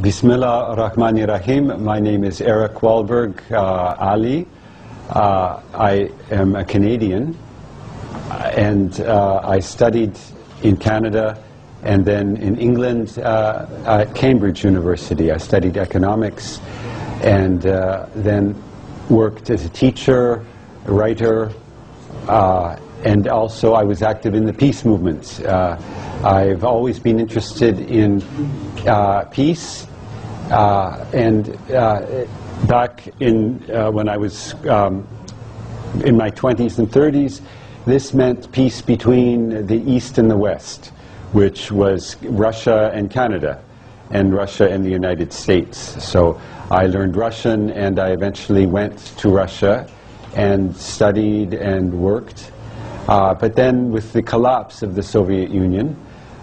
Bismillah ar-Rahman ar-Rahim. My name is Eric Walberg Ali. I am a Canadian, and I studied in Canada and then in England at Cambridge University. I studied economics and then worked as a teacher, a writer, and also I was active in the peace movement. I've always been interested in peace, and back in when I was in my 20s and 30s, this meant peace between the East and the West, which was Russia and Canada, and Russia and the United States. So I learned Russian, and I eventually went to Russia and studied and worked. But then with the collapse of the Soviet Union,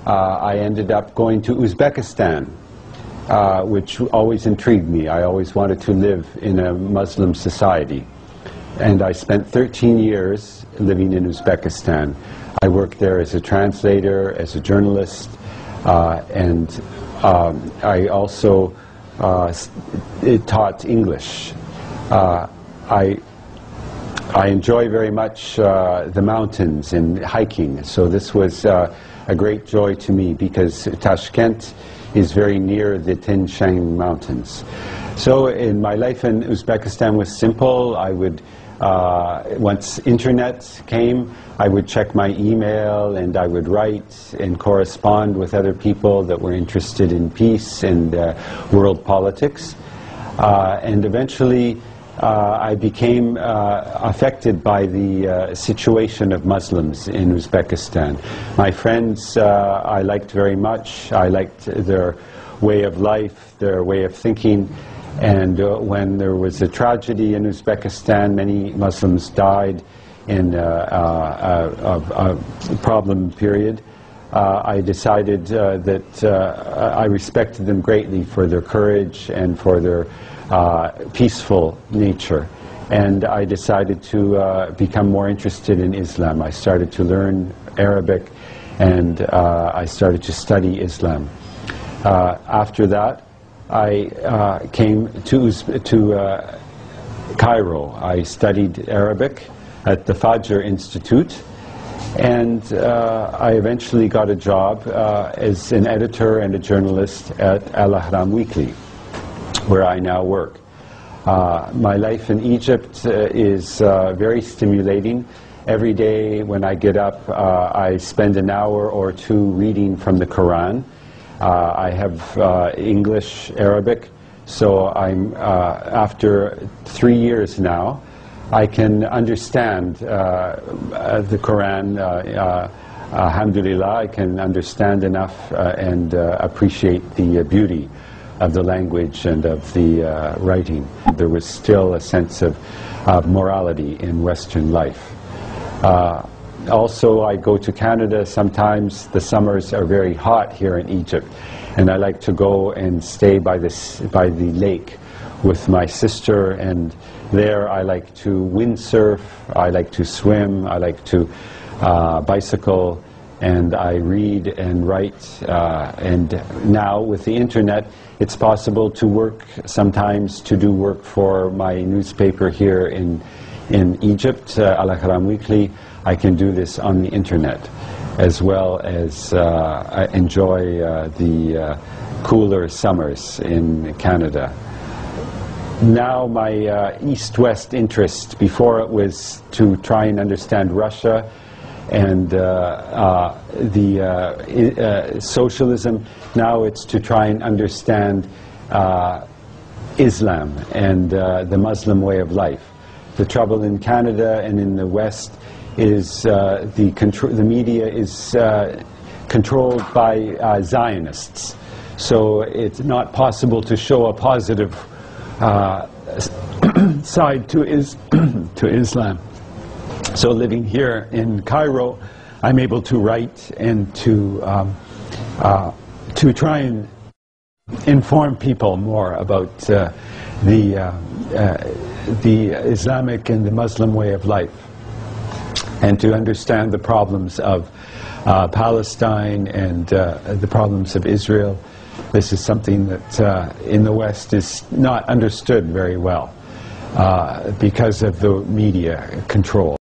I ended up going to Uzbekistan, which always intrigued me. I always wanted to live in a Muslim society. And I spent 13 years living in Uzbekistan. I worked there as a translator, as a journalist, and I also taught English. I enjoy very much the mountains and hiking, so this was a great joy to me because Tashkent is very near the Tian Shan Mountains. So in my life in Uzbekistan was simple. I would, once internet came, I would check my email and I would write and correspond with other people that were interested in peace and world politics. And eventually I became affected by the situation of Muslims in Uzbekistan. My friends I liked very much. I liked their way of life, their way of thinking. And when there was a tragedy in Uzbekistan, many Muslims died in a problem period. I decided that I respected them greatly for their courage and for their peaceful nature, and I decided to become more interested in Islam. I started to learn Arabic, and I started to study Islam. After that, I came to Cairo. I studied Arabic at the Fajr Institute, and I eventually got a job as an editor and a journalist at Al Ahram Weekly, where I now work. My life in Egypt is very stimulating. Every day when I get up, I spend an hour or two reading from the Quran. I have English, Arabic, so I'm after 3 years now, I can understand the Quran. Alhamdulillah, I can understand enough and appreciate the beauty of the language and of the writing. There was still a sense of morality in Western life. Also, I go to Canada sometimes. The summers are very hot here in Egypt, and I like to go and stay by the lake with my sister, and there I like to windsurf, I like to swim, I like to bicycle, and I read and write. And now with the internet, it's possible to work sometimes, to do work for my newspaper here in Egypt, Al Ahram Weekly. I can do this on the internet, as well as enjoy the cooler summers in Canada. Now my East-West interest, before it was to try and understand Russia and socialism, now it's to try and understand Islam and the Muslim way of life. The trouble in Canada and in the West is the media is controlled by Zionists, so it's not possible to show a positive side to Islam. So living here in Cairo, I'm able to write and to try and inform people more about the Islamic and the Muslim way of life, and to understand the problems of Palestine and the problems of Israel. This is something that in the West is not understood very well because of the media control.